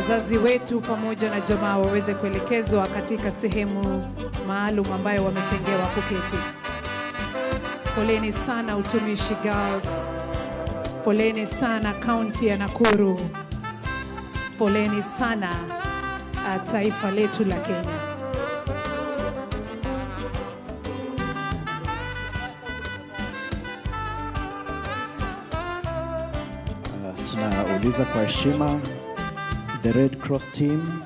wazazi wetu pamoja na jamaa waweze kuelekezwa katika sehemu maalum ambayo wametengewa kuketi. Poleni sana Utumishi Girls. Poleni sana kaunti ya Nakuru. Poleni sana taifa letu la Kenya. Tunauliza kwa heshima, the Red Cross team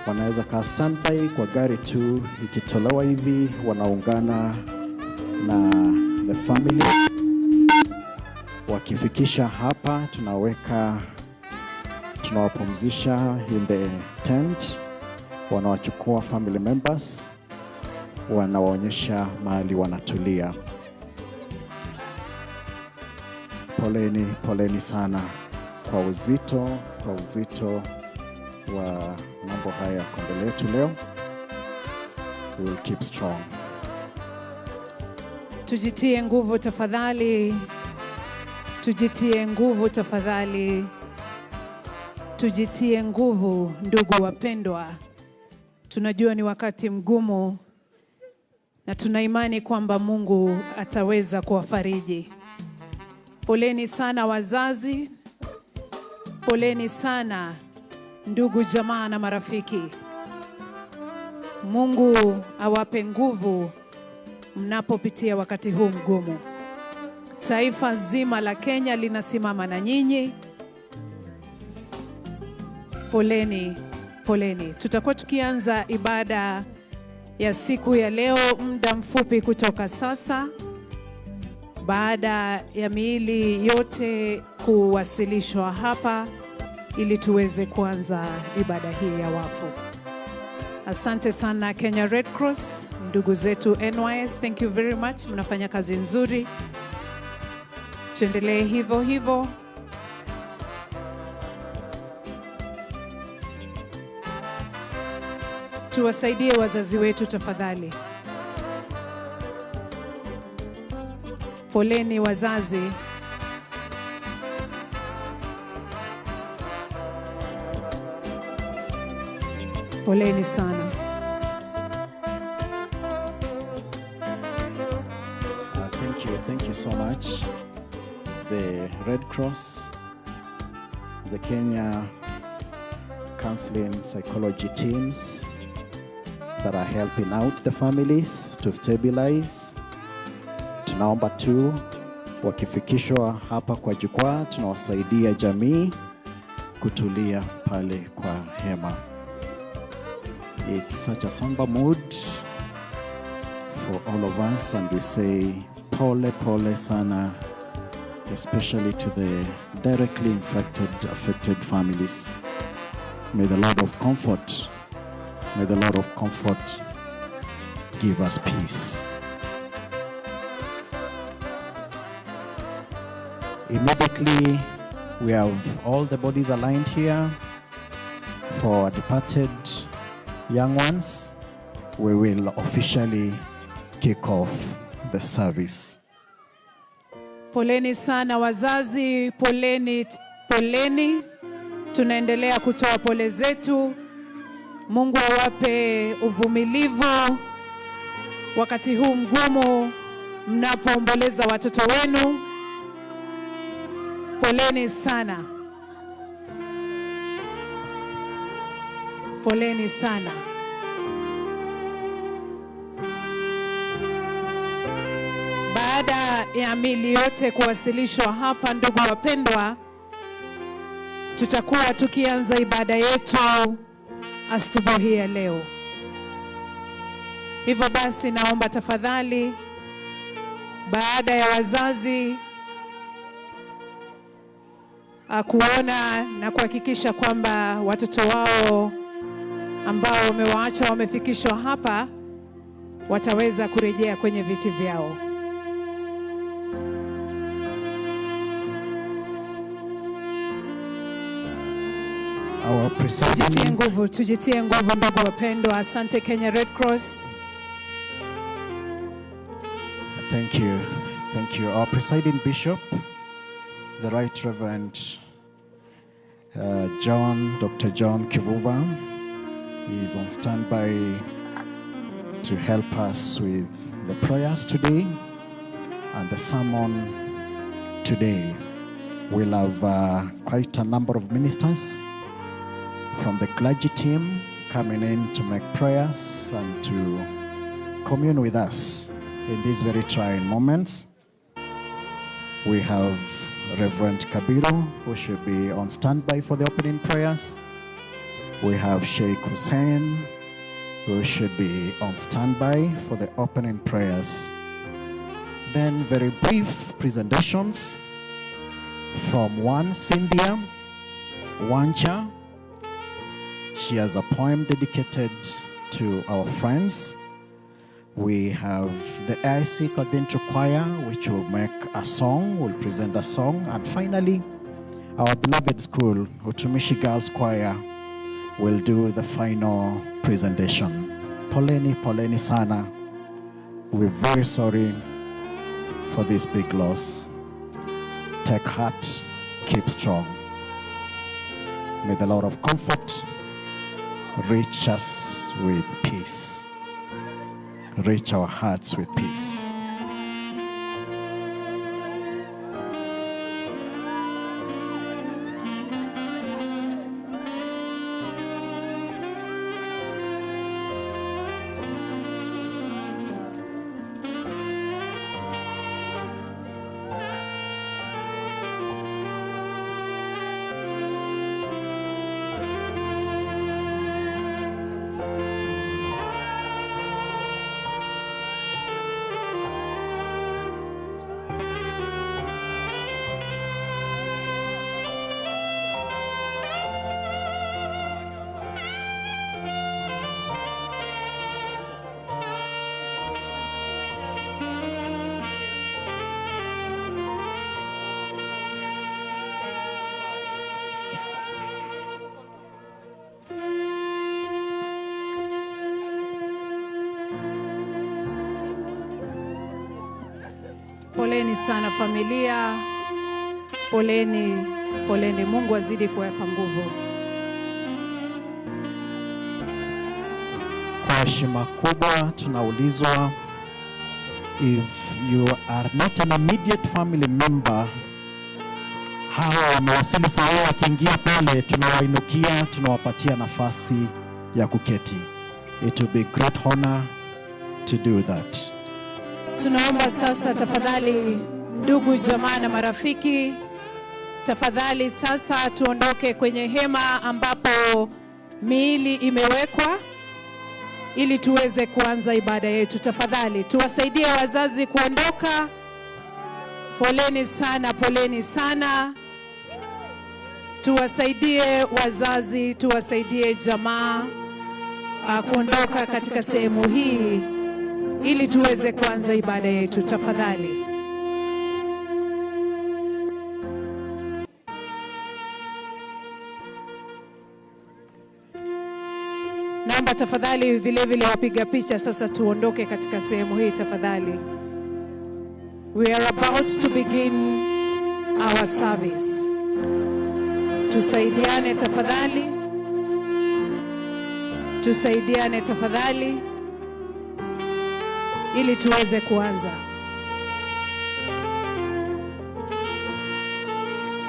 wanaweza kaa standby kwa gari tu ikitolewa hivi, wanaungana na the family. Wakifikisha hapa tunawapumzisha in the tent, wanawachukua family members, wanawaonyesha mahali wanatulia. Poleni sana kwa uzito wa mambo haya ya kombe letu leo. We will keep strong. Tujitie nguvu tafadhali. Tujitie nguvu tafadhali. Tujitie nguvu ndugu wapendwa. Tunajua ni wakati mgumu na tuna imani kwamba Mungu ataweza kuwafariji. Poleni sana wazazi. Poleni sana ndugu jamaa na marafiki. Mungu awape nguvu mnapopitia wakati huu mgumu. Taifa zima la Kenya linasimama na nyinyi. Poleni. Tutakuwa tukianza ibada ya siku ya leo muda mfupi kutoka sasa, baada ya miili yote kuwasilishwa hapa ili tuweze kuanza ibada hii ya wafu. Asante sana Kenya Red Cross, ndugu zetu NYS, thank you very much. Mnafanya kazi nzuri. Tuendelee hivyo. Tuwasaidie wazazi wetu tafadhali. Poleni wazazi. Poleni sana. Thank you so much. The Red Cross, the Kenya Counseling Psychology teams that are helping out the families to stabilize. Tunaomba tu wakifikishwa hapa kwa jukwaa, tunawasaidia jamii kutulia pale kwa hema. It's such a somber mood for all of us, and we say pole sana, especially to the directly affected families. May the Lord of comfort give us peace. Immediately, we have all the bodies aligned here for our departed young ones. We will officially kick off the service. Poleni sana wazazi, poleni. Tunaendelea kutoa pole zetu. Mungu awape uvumilivu wakati huu mgumu mnapoomboleza watoto wenu. Poleni sana. Baada ya miili yote kuwasilishwa hapa, ndugu wapendwa, tutakuwa tukianza ibada yetu asubuhi ya leo. Hivyo basi naomba tafadhali, baada ya wazazi kuona na kuhakikisha kwamba watoto wao ambao wamewaacha wamefikishwa hapa, wataweza kurejea kwenye viti vyao. Tujitie nguvu ndugu wapendwa. Asante Kenya Red Cross. Thank you. Our presiding bishop, the Right Reverend Dr. John Kivuva is on standby to help us with the prayers today and the sermon today. We'll have quite a number of ministers from the clergy team coming in to make prayers and to commune with us in these very trying moments. We have Reverend Kabiru, who should be on standby for the opening prayers. We have Sheikh Hussein, who should be on standby for the opening prayers. Then very brief presentations from one Cynthia Wancha. She has a poem dedicated to our friends. We have the AIC Cathedral Choir, which will make a song, will present a song. And finally, our beloved school, Utumishi Girls Choir, will do the final presentation. Poleni sana. We're very sorry for this big loss. Take heart, keep strong. May the Lord of comfort reach us with peace. Reach our hearts with peace. Poleni sana familia, poleni, poleni. Mungu azidi kuwapa nguvu. Kwa heshima kubwa tunaulizwa, if you are not an immediate family member, hawa wamewasili sawa, wakiingia pale tunawainukia, tunawapatia nafasi ya kuketi. It will be great honor to do that. Tunaomba sasa tafadhali, ndugu jamaa na marafiki, tafadhali sasa tuondoke kwenye hema ambapo miili imewekwa ili tuweze kuanza ibada yetu. Tafadhali tuwasaidie wazazi kuondoka. Poleni sana, poleni sana. Tuwasaidie wazazi, tuwasaidie jamaa kuondoka katika sehemu hii ili tuweze kuanza ibada yetu. Tafadhali. Naomba tafadhali vile wapiga picha sasa tuondoke katika sehemu hii tafadhali. We are about to begin our service. Tusaidiane tafadhali. Tusaidiane tafadhali ili tuweze kuanza.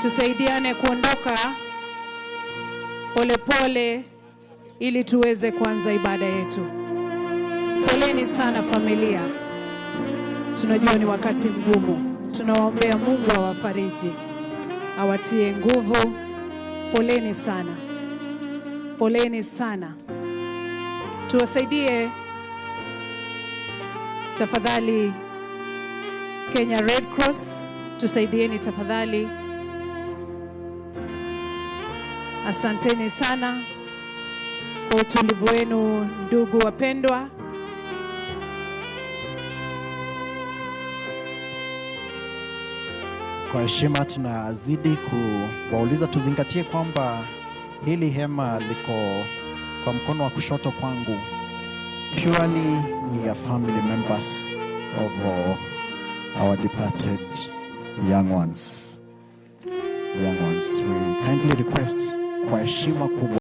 Tusaidiane kuondoka pole ili tuweze kuanza ibada yetu. Poleni sana familia. Tunajua ni wakati mgumu. Tunawaombea Mungu awafariji, awatie nguvu. Poleni sana. Poleni sana. Tuwasaidie tafadhali Kenya Red Cross, tusaidieni tafadhali. Asanteni sana kwa utulivu wenu ndugu wapendwa. Kwa heshima tunazidi kuwauliza tuzingatie kwamba hili hema liko kwa mkono wa kushoto kwangu. Purely we are family members of our departed young ones. young ones. We kindly request kwa heshima kubwa